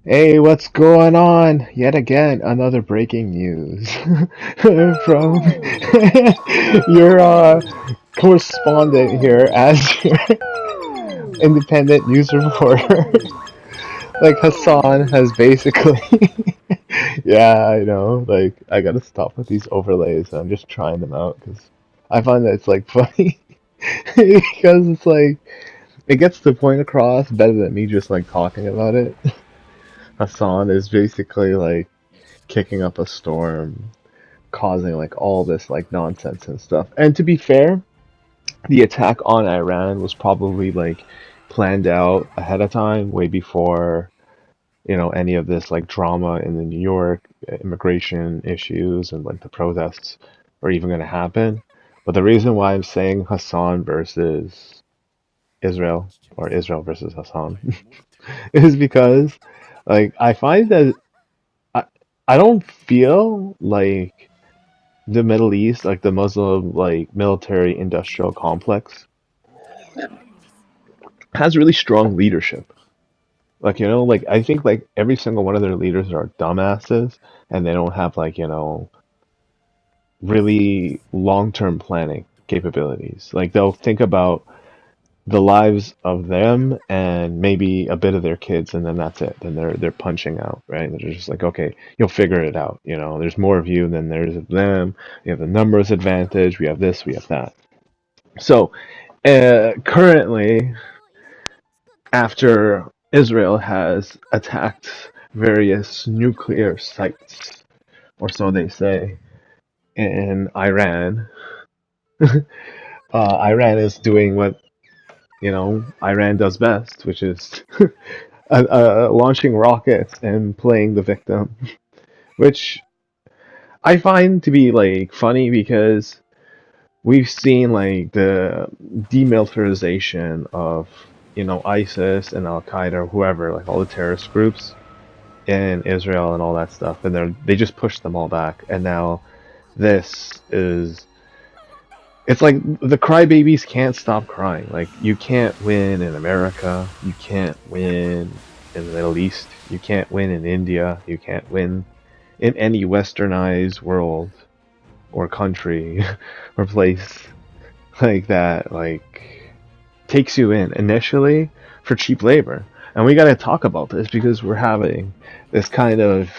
Hey, what's going on? Yet again, another breaking news from your correspondent here as your independent news reporter. Like Hasan has basically, yeah, I know. Like I gotta stop with these overlays. I'm just trying them out because I find that it's like funny because it's like it gets the point across better than me just like talking about it. Hasan is basically like kicking up a storm, causing like all this like nonsense and stuff. And to be fair, the attack on Iran was probably like planned out ahead of time, way before, any of this like drama in the New York immigration issues and like the protests are even going to happen. But the reason why I'm saying Hassan versus Israel or Israel versus Hassan is because like I find that I, I don't feel like the Middle East, like the Muslim like military industrial complex, has really strong leadership. Like, like I think like every single one of their leaders are dumbasses and they don't have like, really long-term planning capabilities. Like they'll think about the lives of them and maybe a bit of their kids and then that's it. Then they're punching out, right? They're just like, okay, you'll figure it out. There's more of you than there's of them. We have the numbers advantage. We have this, we have that. So currently, after Israel has attacked various nuclear sites, or so they say, in Iran, Iran is doing what Iran does best, which is launching rockets and playing the victim, which I find to be like funny because we've seen like the demilitarization of ISIS and Al Qaeda or whoever, like all the terrorist groups in Israel and all that stuff, and they just pushed them all back, and now this is it's like the crybabies can't stop crying. Like you can't win in America, you can't win in the Middle East, you can't win in India, you can't win in any westernized world or country or place like that. Like takes you in initially for cheap labor. And we got to talk about this because we're having this kind of,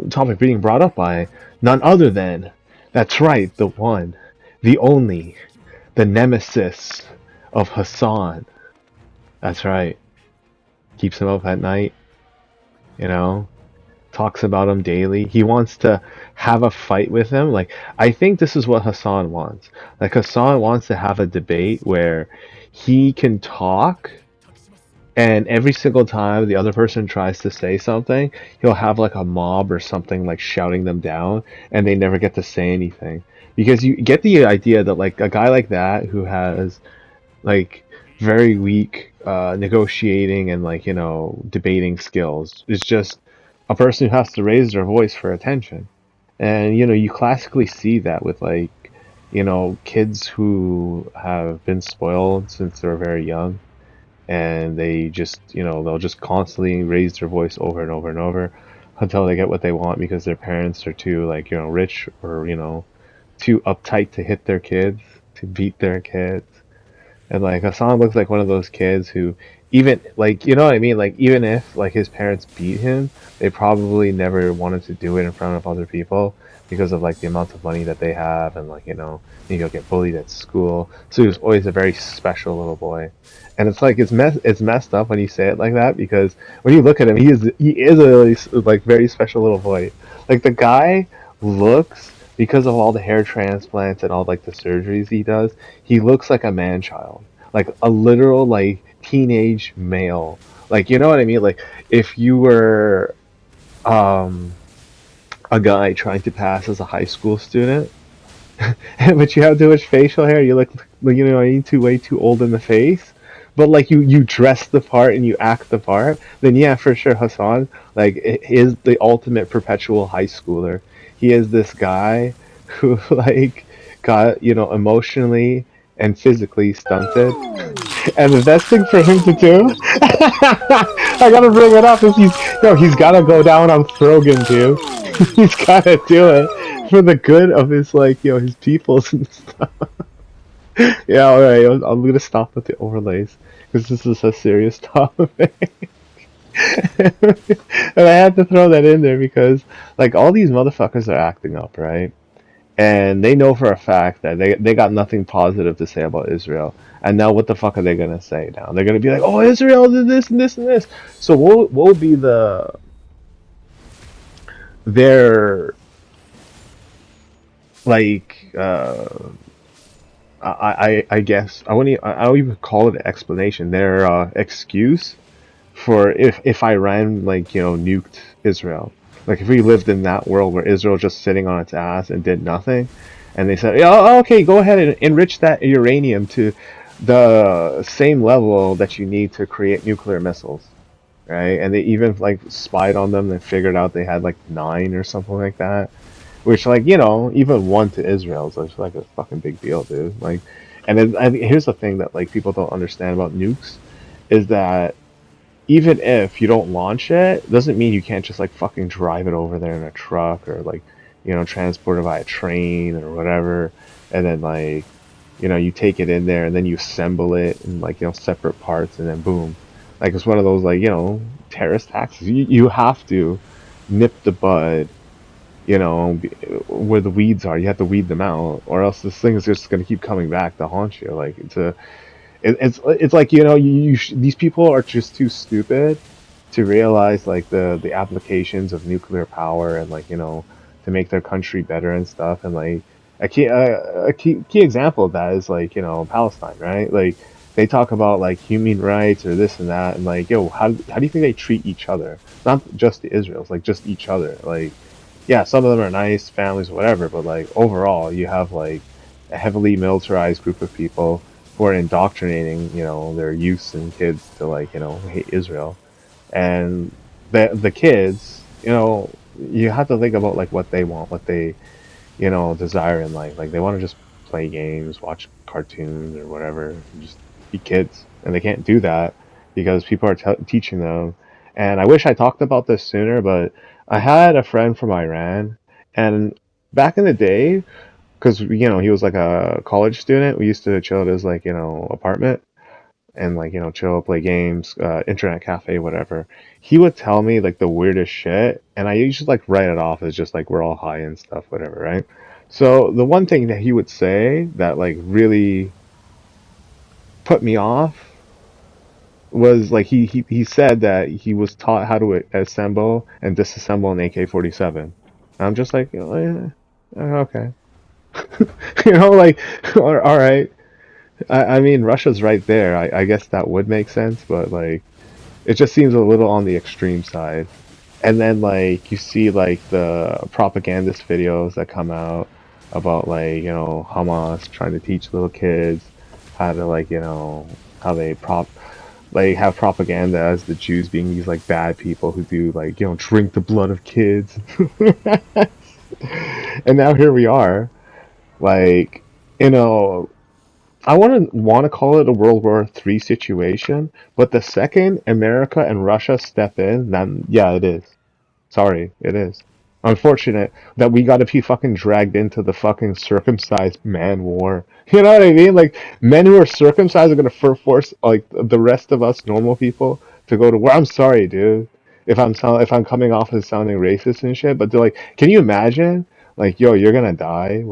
topic being brought up by none other than, that's right, the one, the only, the nemesis of Hassan. That's right. Keeps him up at night, you know, talks about him daily. He wants to have a fight with him. Like, I think this is what Hassan wants. Like, Hassan wants to have a debate where he can talk, and every single time the other person tries to say something, he'll have like a mob or something like shouting them down, and they never get to say anything. Because you get the idea that like a guy like that who has like very weak negotiating and like debating skills is just a person who has to raise their voice for attention. And you classically see that with like kids who have been spoiled since they're very young, and they just they'll just constantly raise their voice over and over and over until they get what they want because their parents are too like rich or too uptight to hit their kids, to beat their kids. And like Hassan looks like one of those kids who, even like what I mean, like even if like his parents beat him, they probably never wanted to do it in front of other people because of like the amount of money that they have, and like maybe he'll get bullied at school. So he was always a very special little boy. And it's like it's messed up when you say it like that because when you look at him, he is a really like very special little boy. Like the guy looks, because of all the hair transplants and all like the surgeries he does, he looks like a man child, like a literal like teenage male. Like you know what I mean? Like if you were um, a guy trying to pass as a high school student, but you have too much facial hair, you look like, you too way too old in the face. But like you dress the part and you act the part, then yeah, for sure, Hassan like is the ultimate perpetual high schooler. He is this guy who like got emotionally and physically stunted. And the best thing for him to do, I gotta bring it up, is he's gotta go down on Frogan too. He's gotta do it for the good of his his peoples and stuff. Yeah, all right. I'm gonna stop with the overlays because this is a serious topic. And I had to throw that in there because all these motherfuckers are acting up, right? And they know for a fact that they got nothing positive to say about Israel. And now what the fuck are they gonna say now? They're gonna be like, "Oh, Israel did this and this and this." So what will be their like I guess I don't even call it an explanation. Their excuse for if Iran nuked Israel. Like if we lived in that world where Israel just sitting on its ass and did nothing, and they said, "Yeah, okay, go ahead and enrich that uranium to the same level that you need to create nuclear missiles." Right? And they even spied on them and figured out they had 9 or something like that. Which even one to Israel is like a fucking big deal, dude. And then here's the thing that people don't understand about nukes is that even if you don't launch it, doesn't mean you can't just fucking drive it over there in a truck or transport it by a train or whatever, and then you take it in there and then you assemble it in separate parts and then boom, it's one of those terrorist attacks. You have to nip the bud, where the weeds are. You have to weed them out, or else this thing is just gonna keep coming back to haunt you. It's like these people are just too stupid to realize the applications of nuclear power and to make their country better and stuff. And a key example of that is Palestine, right? They talk about human rights or this and that, and how do you think they treat each other? Not just the Israels, just each other. Yeah, some of them are nice families, whatever, but overall, you have a heavily militarized group of people who are indoctrinating, their youths and kids to hate Israel. And the kids, you have to think about what they want, what they, desire in life. They want to just play games, watch cartoons or whatever, just be kids. And they can't do that because people are teaching them. And I wish I talked about this sooner, but I had a friend from Iran, and back in the day, because he was a college student, we used to chill at his apartment and chill, play games, internet cafe, whatever. He would tell me the weirdest shit, and I usually write it off as just we're all high and stuff, whatever, right? So the one thing that he would say that really put me off was he said that he was taught how to assemble and disassemble an AK-47. I'm just yeah, okay. All right. I mean, Russia's right there. I guess that would make sense, but it just seems a little on the extreme side. And then you see the propagandist videos that come out about Hamas trying to teach little kids how to how they have propaganda as the Jews being these bad people who do drink the blood of kids. And now here we are, like you know I want to call it a World War III situation, but the second America and Russia step in, then yeah, it is. Sorry, it is. Unfortunate that we got to be fucking dragged into the fucking circumcised man war. You know what I mean? Men who are circumcised are gonna force the rest of us normal people to go to war. I'm sorry, dude. If I'm coming off as sounding racist and shit, but they're can you imagine? Yo, you're gonna die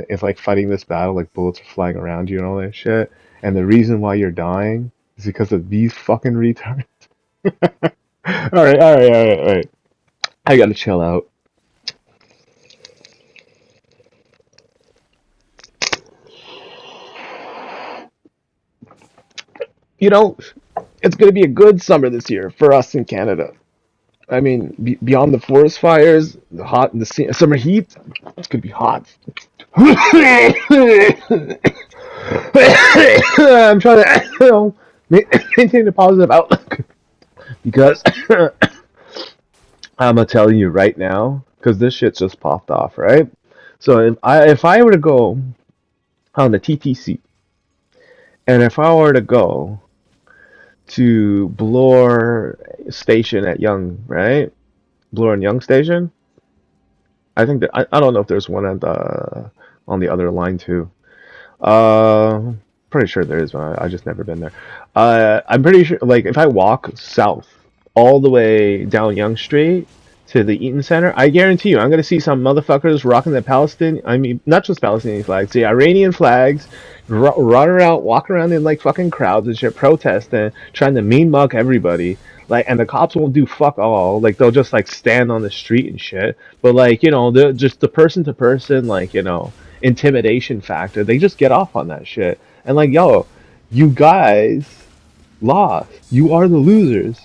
if fighting this battle, bullets are flying around you and all that shit, and the reason why you're dying is because of these fucking retards. All right. I gotta chill out. You know, it's going to be a good summer this year for us in Canada. I mean, beyond the forest fires, the summer heat, it's going to be hot. I'm trying to maintain a positive outlook because I'm gonna tell you right now because this shit just popped off, right? So if I were to go on the TTC And if I were to go to Bloor Station at Young, right? Bloor and Young Station. I think that I don't know if there's one at the on the other line too. Uh, Pretty sure there is one. I just never been there. I'm pretty sure, like, if I walk south all the way down Young Street to the Eaton Center, I guarantee you, I'm gonna see some motherfuckers rocking the Palestinian. I mean, not just Palestinian flags, the Iranian flags, run around, walk around in like fucking crowds and shit, protesting, trying to mean mug everybody. Like, and the cops won't do fuck all. Like, they'll just like stand on the street and shit. But like, they're just the person to person, like, intimidation factor. They just get off on that shit. And like, yo, you guys lost. You are the losers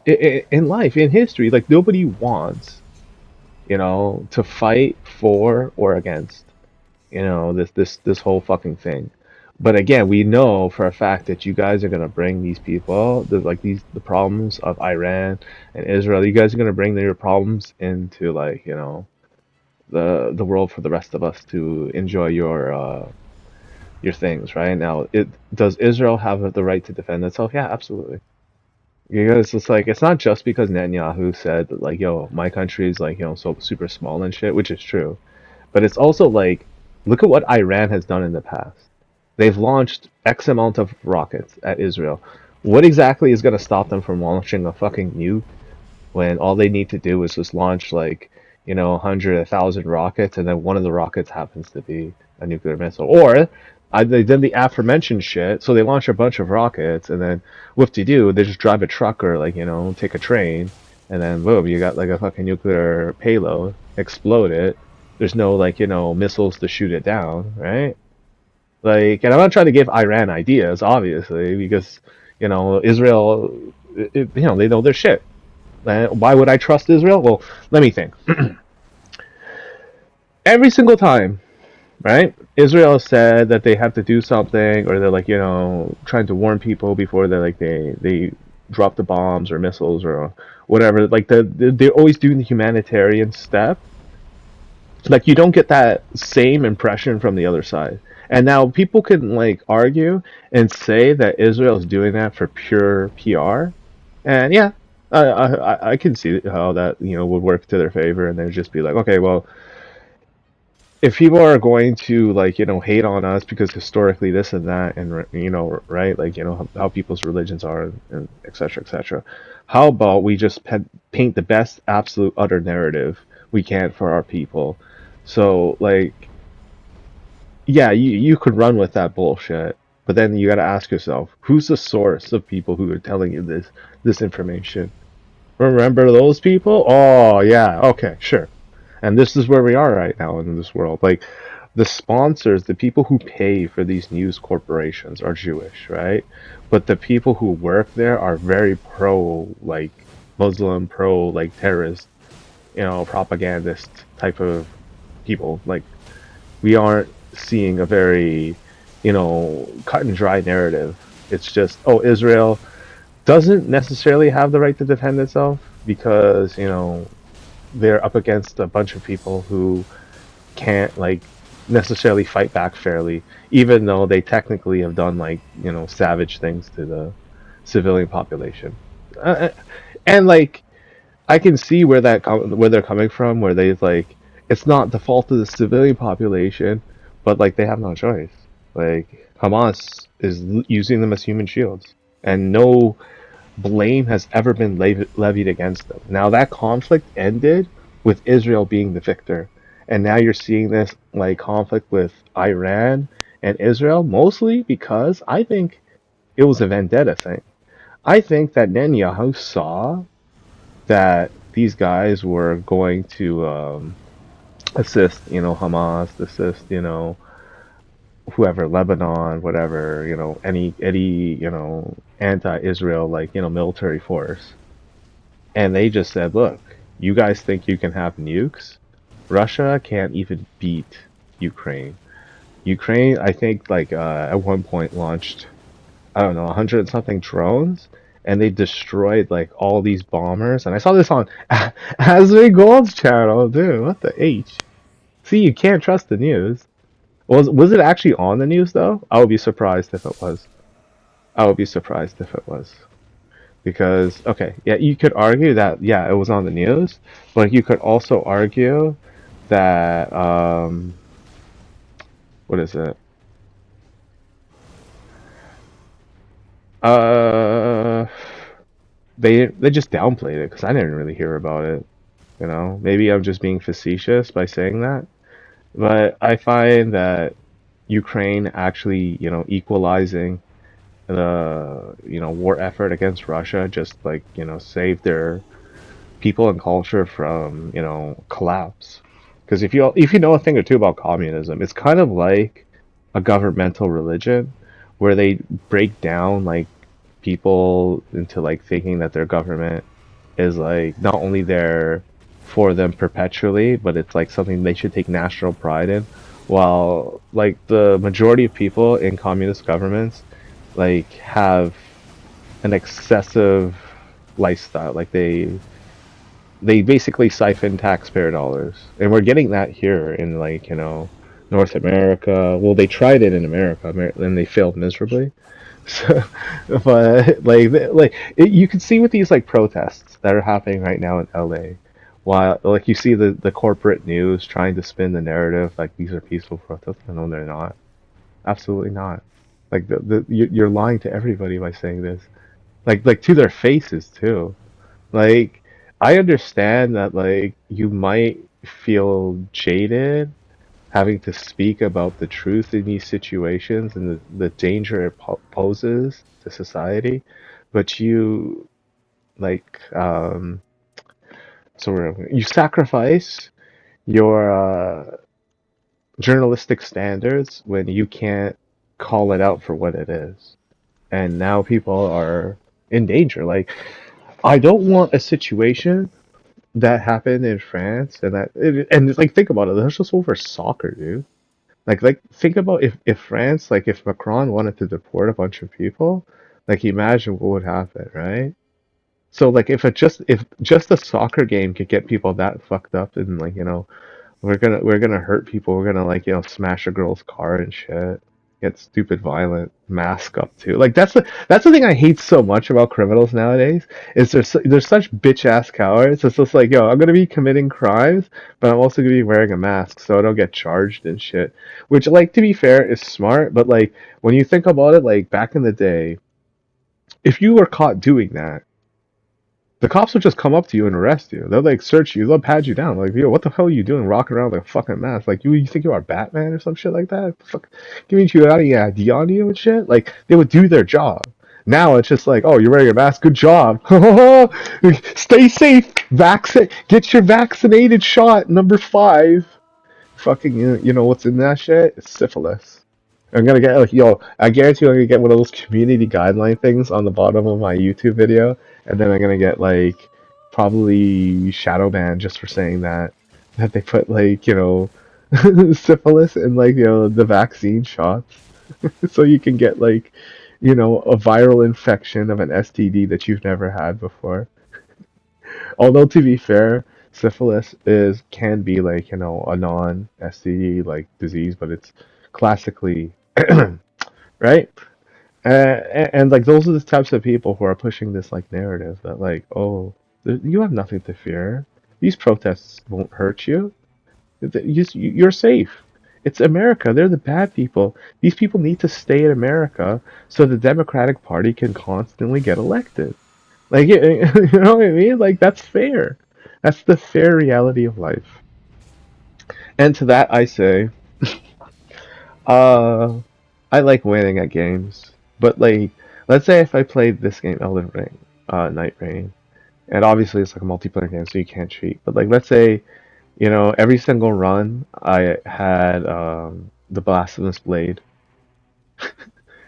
in life, in history. Like, nobody wants, to fight for or against, this whole fucking thing. But again, we know for a fact that you guys are gonna bring these people, the problems of Iran and Israel. You guys are gonna bring their problems into, like, the world for the rest of us to enjoy your things, right? Now, it does Israel have the right to defend itself? Yeah, absolutely. Because it's like, it's not just because Netanyahu said that, like, yo, my country is, like, so super small and shit, which is true. But it's also like, look at what Iran has done in the past. They've launched X amount of rockets at Israel. What exactly is going to stop them from launching a fucking nuke when all they need to do is just launch, like, 100, 1,000 rockets, and then one of the rockets happens to be a nuclear missile? Or they did the aforementioned shit, so they launch a bunch of rockets, and then whoop-de-doo, they just drive a truck or, like, take a train, and then boom, you got like a fucking nuclear payload, explode it. There's no, like, missiles to shoot it down, right? Like, and I'm not trying to give Iran ideas, obviously, because Israel, they know their shit. Why would I trust Israel? Well, let me think. Every single time, right? Israel said that they have to do something, or they're like, trying to warn people before they drop the bombs or missiles or whatever. Like, they're always doing the humanitarian step. Like, you don't get that same impression from the other side. And now people can, like, argue and say that Israel is doing that for pure PR. And yeah, I can see how that, would work to their favor, and they'd just be like, okay, well, if people are going to, like, hate on us because historically this and that, and right, like, how people's religions are, and etc., etc., how about we just paint the best absolute utter narrative we can for our people? So, like, yeah, you could run with that bullshit, but then you got to ask yourself, who's the source of people who are telling you this information? Remember those people? Oh, yeah, okay, sure. And this is where we are right now in this world. Like, the sponsors, the people who pay for these news corporations are Jewish, right? But the people who work there are very pro, like, Muslim, pro, like, terrorist, propagandist type of people. Like, we aren't seeing a very, cut and dry narrative. It's just, oh, Israel doesn't necessarily have the right to defend itself because, they're up against a bunch of people who can't, like, necessarily fight back fairly, even though they technically have done, like, savage things to the civilian population. Uh, and, like, I can see where they're coming from, where they, like, it's not the fault of the civilian population, but, like, they have no choice. Like, Hamas is using them as human shields, and no blame has ever been levied against them. Now that conflict ended with Israel being the victor, and now you're seeing this, like, conflict with Iran and Israel, mostly because I think it was a vendetta thing. I think that Netanyahu saw that these guys were going to assist, Hamas, assist, whoever, Lebanon, whatever, any, anti-Israel, like, military force. And they just said, look, you guys think you can have nukes? Russia can't even beat Ukraine. Ukraine, I think, like, at one point launched, I don't know, 100 and something drones, and they destroyed, like, all these bombers. And I saw this on Asmey Gold's channel, dude. What the H? See, you can't trust the news. Was it actually on the news though? I would be surprised if it was. I would be surprised if it was. Because, okay, yeah, you could argue that, yeah, it was on the news, but you could also argue that, what is it? Uh, they just downplayed it because I didn't really hear about it. You know, maybe I'm just being facetious by saying that, but I find that Ukraine actually, equalizing the, war effort against Russia just like, saved their people and culture from, collapse. Because if you know a thing or two about communism, it's kind of like a governmental religion where they break down like people into like thinking that their government is like not only there for them perpetually, but it's like something they should take national pride in. While like the majority of people in communist governments like have an excessive lifestyle. Like they basically siphon taxpayer dollars, and we're getting that here in like North America. Well, they tried it in America, and they failed miserably. So, but you can see with these like protests that are happening right now in LA, while like you see the corporate news trying to spin the narrative like these are peaceful protests. No, they're not. Absolutely not. Like you're lying to everybody by saying this. Like to their faces too. Like, I understand that, like, you might feel jaded having to speak about the truth in these situations and the danger it poses to society, but like, you sacrifice your journalistic standards when you can't call it out for what it is. And now people are in danger. Like, I don't want a situation that happened in France, and like think about it. That's just over soccer, dude. Like think about if France, like if Macron wanted to deport a bunch of people, like imagine what would happen, right? So like if just a soccer game could get people that fucked up and like we're gonna hurt people. We're gonna like smash a girl's car and shit. Get stupid violent, mask up too. Like that's the thing I hate so much about criminals nowadays. Is they're such bitch ass cowards. It's just like I'm gonna be committing crimes, but I'm also gonna be wearing a mask so I don't get charged and shit. Which like to be fair is smart, but like when you think about it, like back in the day, if you were caught doing that, the cops would just come up to you and arrest you. They'll like search you. They'll pat you down. Like, yo, what the hell are you doing, rocking around like a fucking mask? Like, you think you are Batman or some shit like that? Fuck, giving you any ID on you and shit. Like, they would do their job. Now it's just like, oh, you're wearing a mask. Good job. Stay safe. Get your vaccinated shot number 5. Fucking, you know what's in that shit? It's syphilis. I'm gonna get like, I guarantee you I'm gonna get one of those community guideline things on the bottom of my YouTube video, and then I'm gonna get like probably shadow ban just for saying that they put like syphilis in like the vaccine shots, so you can get like a viral infection of an STD that you've never had before. Although to be fair, syphilis is can be like a non STD like disease, but it's classically right. And like those are the types of people who are pushing this like narrative that like, oh, you have nothing to fear. These protests won't hurt you. You're safe. It's America. They're the bad people. These people need to stay in America so the Democratic Party can constantly get elected. Like, you know what I mean? Like, that's fair. That's the fair reality of life. And to that, I say, uh, I like winning at games. But, like, let's say if I played this game, Elden Ring, Night Rain, and obviously it's like a multiplayer game, so you can't cheat. But, like, let's say, every single run, I had the Blasphemous Blade,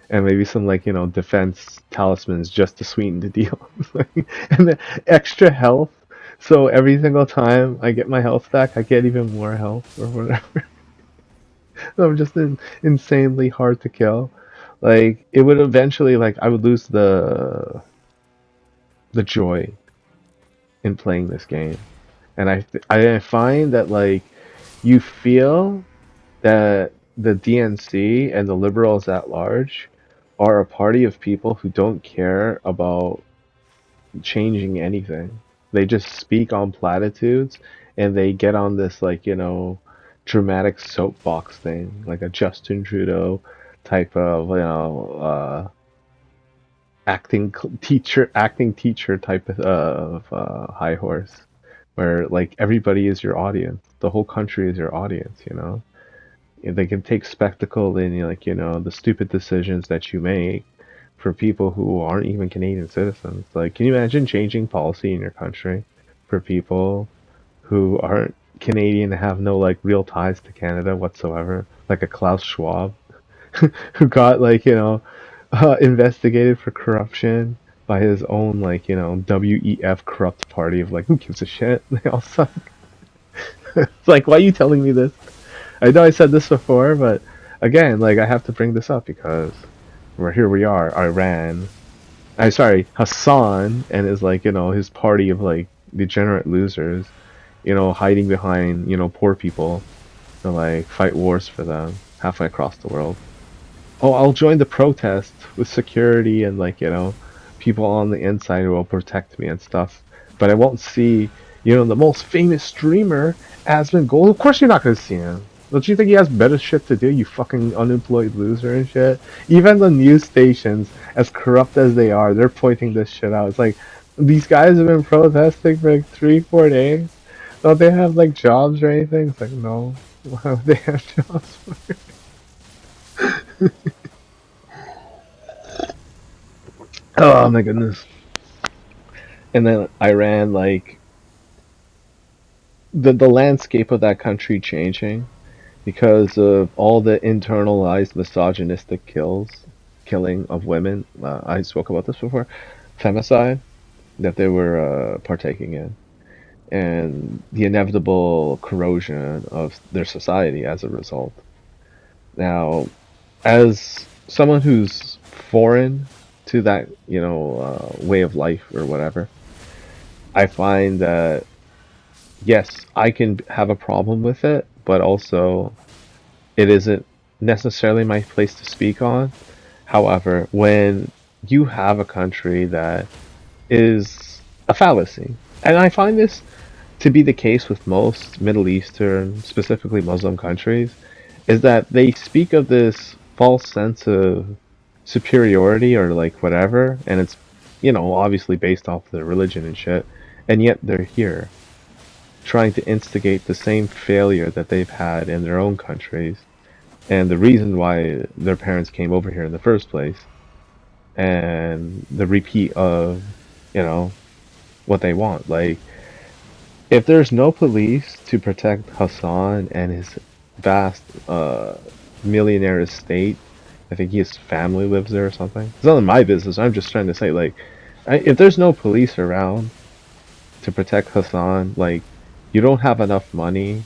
and maybe some, like, defense talismans just to sweeten the deal. And then extra health. So every single time I get my health back, I get even more health or whatever. I'm just insanely hard to kill. Like it would eventually, like I would lose the joy in playing this game, and I find that like you feel that the DNC and the liberals at large are a party of people who don't care about changing anything. They just speak on platitudes and they get on this like, dramatic soapbox thing, like a Justin Trudeau type of, acting teacher type of high horse where like everybody is your audience. The whole country is your audience, you know. They can take spectacle in like, the stupid decisions that you make for people who aren't even Canadian citizens. Like, can you imagine changing policy in your country for people who aren't Canadian and have no like real ties to Canada whatsoever? Like a Klaus Schwab who got like, investigated for corruption by his own like, WEF corrupt party of like, who gives a shit? They all suck. It's like, why are you telling me this? I know I said this before, but again, like I have to bring this up because we are, Iran. I sorry, Hasan and his like, his party of like degenerate losers, hiding behind, poor people to like fight wars for them halfway across the world. Oh, I'll join the protest with security and like, people on the inside who will protect me and stuff. But I won't see, the most famous streamer, Asmon Gold. Of course you're not gonna see him. Don't you think he has better shit to do, you fucking unemployed loser and shit? Even the news stations, as corrupt as they are, they're pointing this shit out. It's like, these guys have been protesting for like 3, 4 days. Don't they have like jobs or anything? It's like, no. Why would they have jobs for? Oh my goodness. And then Iran, like the landscape of that country changing because of all the internalized misogynistic killing of women. I spoke about this before, femicide that they were partaking in, and the inevitable corrosion of their society as a result. Now, as someone who's foreign to that, way of life or whatever, I find that yes, I can have a problem with it, but also it isn't necessarily my place to speak on. However, when you have a country that is a fallacy, and I find this to be the case with most Middle Eastern, specifically Muslim countries, is that they speak of this false sense of superiority or like whatever, and it's, obviously based off their religion and shit, and yet they're here trying to instigate the same failure that they've had in their own countries and the reason why their parents came over here in the first place and the repeat of, you know, what they want. Like, if there's no police to protect Hassan and his vast millionaire estate, I think his family lives there or something. It's none of my business. I'm just trying to say, like, if there's no police around to protect Hassan, like, you don't have enough money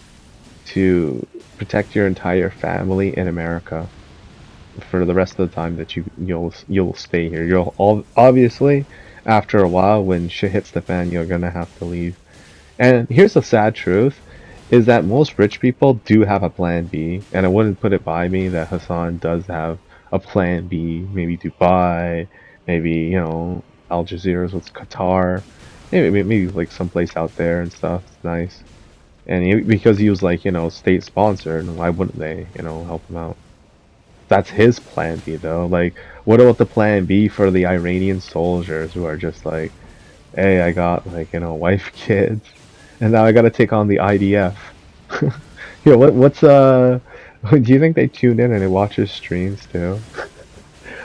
to protect your entire family in America for the rest of the time that you'll stay here. Obviously, after a while, when shit hits the fan, you're gonna have to leave. And here's the sad truth, is that most rich people do have a plan B, and I wouldn't put it by me that Hassan does have a plan B, maybe Dubai, maybe, Algiers with Qatar, maybe like someplace out there and stuff. It's nice. And because he was like, state sponsored, why wouldn't they, help him out? That's his plan B though. Like, what about the plan B for the Iranian soldiers who are just like, hey, I got like, wife, kids, and now I gotta take on the IDF. What's do you think they tune in and they watch his streams too?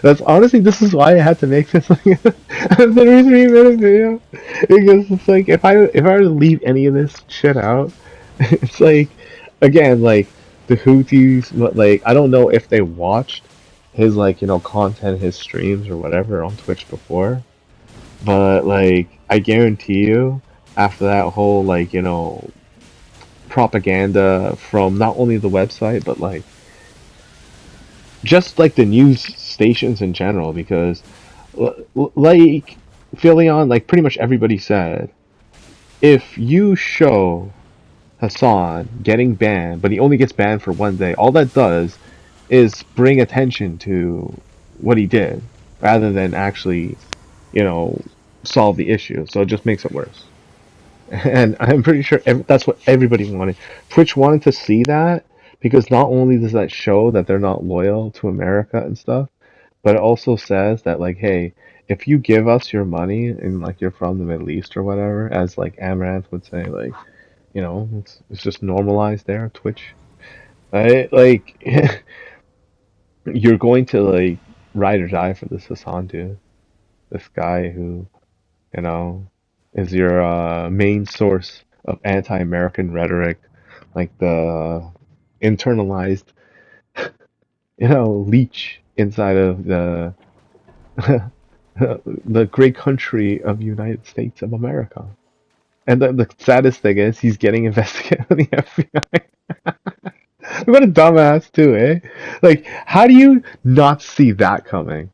That's honestly, this is why I had to make this like a 33-minute video, because it's like if I were to leave any of this shit out, it's like, again, like the Houthis, but like I don't know if they watched his like content, his streams or whatever on Twitch before, but like I guarantee you, after that whole like propaganda from not only the website but like just like the news stations in general, because like Philion, like pretty much everybody said, if you show Hassan getting banned, but he only gets banned for one day, all that does is bring attention to what he did rather than actually, you know, solve the issue. So it just makes it worse. And I'm pretty sure that's what everybody wanted. Twitch wanted to see that because not only does that show that they're not loyal to America and stuff, but it also says that like, hey, if you give us your money and like you're from the Middle East or whatever, as like Amaranth would say, like, it's just normalized there on Twitch. Right? Like you're going to like ride or die for this Hasan dude. This guy who, you know, is your main source of anti-American rhetoric, like the internalized, leech inside of the the great country of United States of America. And the saddest thing is he's getting investigated by the FBI. What a dumbass too, eh? Like, how do you not see that coming?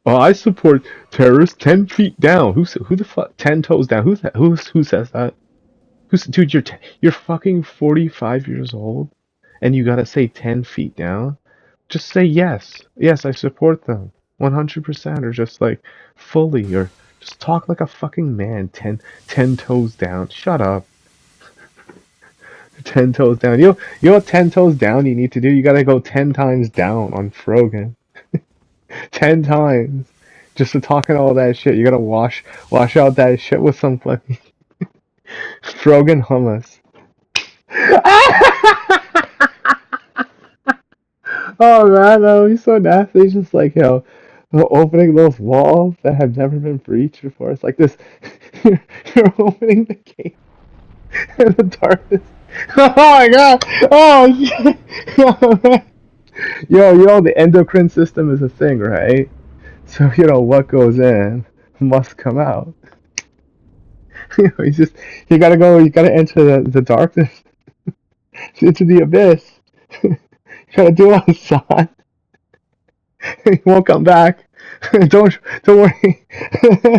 Oh, I support terrorists 10 feet down. Who the fuck 10 toes down? Who says that? Dude? You're fucking 45 years old, and you gotta say 10 feet down. Just say yes. Yes, I support them 100%, or just like fully, or just talk like a fucking man. Ten toes down. Shut up. 10 toes down. You know what 10 toes down you need to do? You gotta go 10 times down on Frogan. 10 times. Just to talking all that shit. You gotta wash out that shit with some fucking Frogan hummus. Oh man, no, he's so nasty. He's just like, opening those walls that have never been breached before. It's like this. You're, you're opening the gate in the darkness. Oh my god! Oh shit! Oh, man. The endocrine system is a thing, right? So what goes in must come out. He's just you gotta go. You gotta enter the darkness, into the abyss. You gotta do it on the side. He won't come back. Don't worry.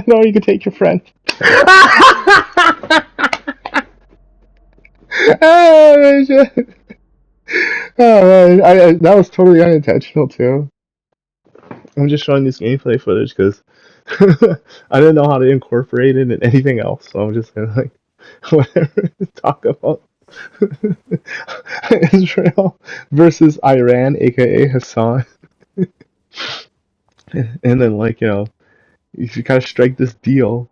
No, you can take your friend. Oh, shit. Oh man, that was totally unintentional too. I'm just showing this gameplay footage because I didn't know how to incorporate it in anything else, so I'm just gonna like whatever talk about Israel versus Iran, aka Hassan, and then like you should kind of strike this deal.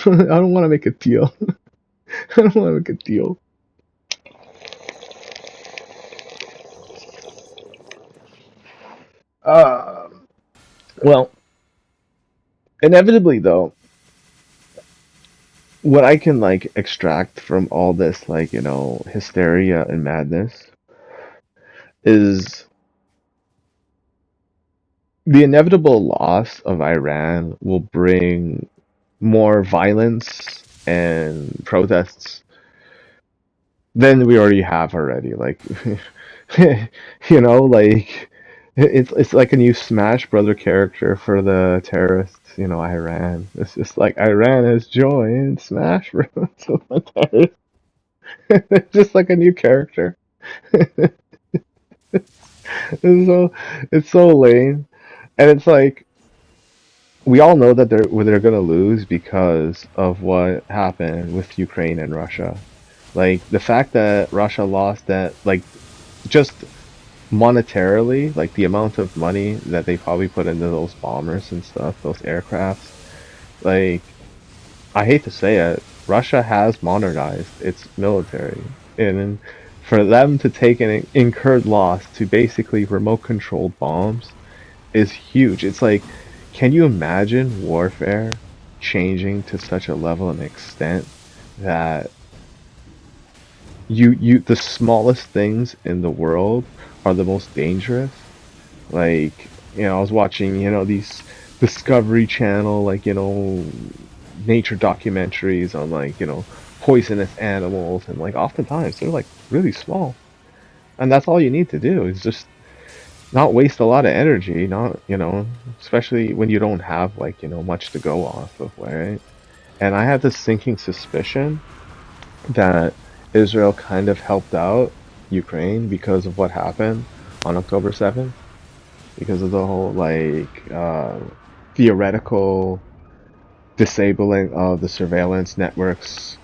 I don't want to make a deal. I don't want to make a deal. Uh, well, inevitably though, what I can like extract from all this like hysteria and madness is the inevitable loss of Iran will bring more violence and protests than we already have already. Like, like it's like a new Smash Brother character for the terrorists. Iran. It's just like Iran has joined Smash Bros. With the terrorists. It's just like a new character. It's so lame, and it's like we all know that they're gonna lose because of what happened with Ukraine and Russia. Like the fact that Russia lost that, like just monetarily, like the amount of money that they probably put into those bombers and stuff, those aircrafts. Like I hate to say it, Russia has modernized its military, and for them to take an incurred loss to basically remote controlled bombs is huge. It's like, can you imagine warfare changing to such a level and extent that the smallest things in the world are the most dangerous? Like, I was watching, these Discovery Channel, like, nature documentaries on like, poisonous animals, and like oftentimes they're like really small. And that's all you need to do is just not waste a lot of energy, not, especially when you don't have like, much to go off of, right? And I have this sinking suspicion that Israel kind of helped out Ukraine because of what happened on October 7th. because of the whole like theoretical disabling of the surveillance networks.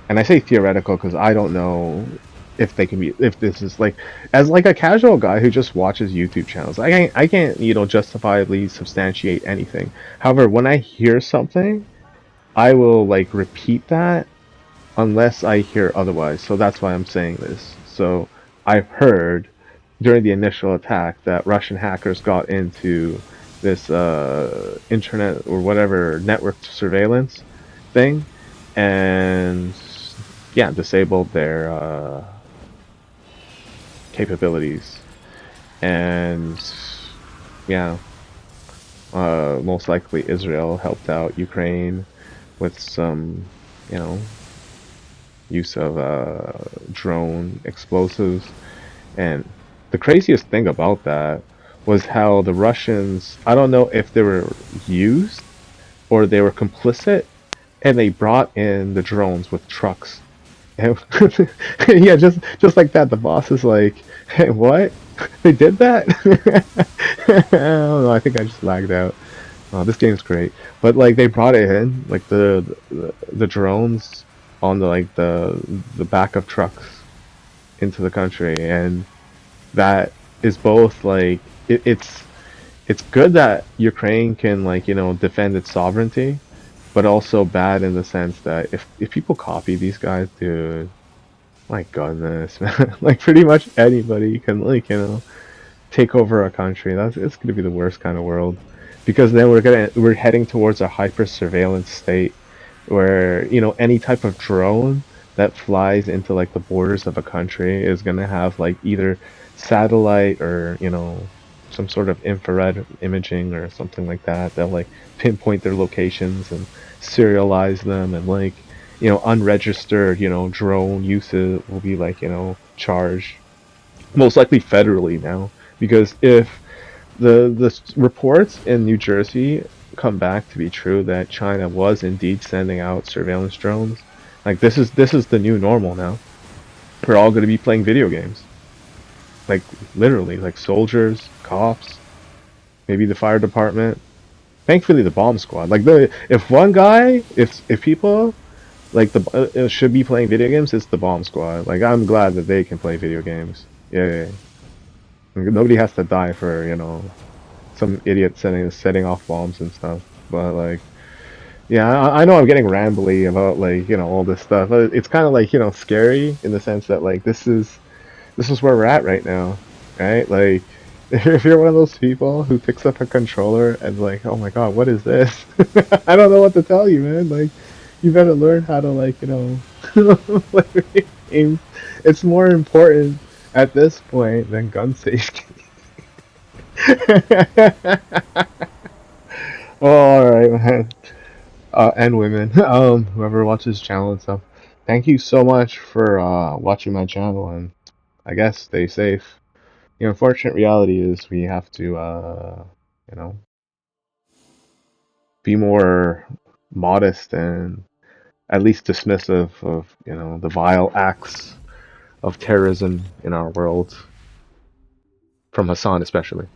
And I say theoretical because I don't know if they can be if this is like as like a casual guy who just watches YouTube channels. I can't justifiably substantiate anything. However, when I hear something, I will like repeat that unless I hear otherwise. So that's why I'm saying this. So I've heard during the initial attack that Russian hackers got into this internet or whatever network surveillance thing, and yeah, disabled their capabilities. And yeah, most likely Israel helped out Ukraine with some, you know, use of drone explosives. And the craziest thing about that was how the Russians, I don't know if they were used or they were complicit, and they brought in the drones with trucks. And yeah, just like that, the boss is like, "Hey, what? They did that?" I don't know. I think I just lagged out. Oh, this game's great, but like they brought it in, like the drones on the like the back of trucks into the country, and that is both like it's good that Ukraine can like defend its sovereignty, but also bad in the sense that if people copy these guys, dude, my goodness, man, like pretty much anybody can like take over a country. That's It's going to be the worst kind of world, because then we're heading towards a hyper surveillance state where any type of drone that flies into like the borders of a country is going to have like either satellite or some sort of infrared imaging or something like that. They'll like pinpoint their locations and serialize them, and like unregistered drone uses will be like charged, most likely federally now, because if the reports in New Jersey come back to be true that China was indeed sending out surveillance drones, like this is the new normal now. We're all going to be playing video games, like literally, like soldiers, cops, maybe the fire department. Thankfully, the bomb squad. Like the if one guy, if people like the should be playing video games, it's the bomb squad. Like I'm glad that they can play video games. Yeah, yeah, yeah. Nobody has to die for some idiot setting off bombs and stuff. But like, yeah, I know I'm getting rambly about like all this stuff. It's kind of like scary in the sense that like this is where we're at right now, right? Like, if you're one of those people who picks up a controller and like, oh my god, what is this? I don't know what to tell you, man. Like, you better learn how to like play games. It's more important at this point than gun safety. Oh, all right, man. And women, whoever watches this channel and stuff. Thank you so much for watching my channel, and I guess stay safe. The unfortunate reality is we have to, you know, be more modest and at least dismissive of, the vile acts of terrorism in our world, from Hasan especially.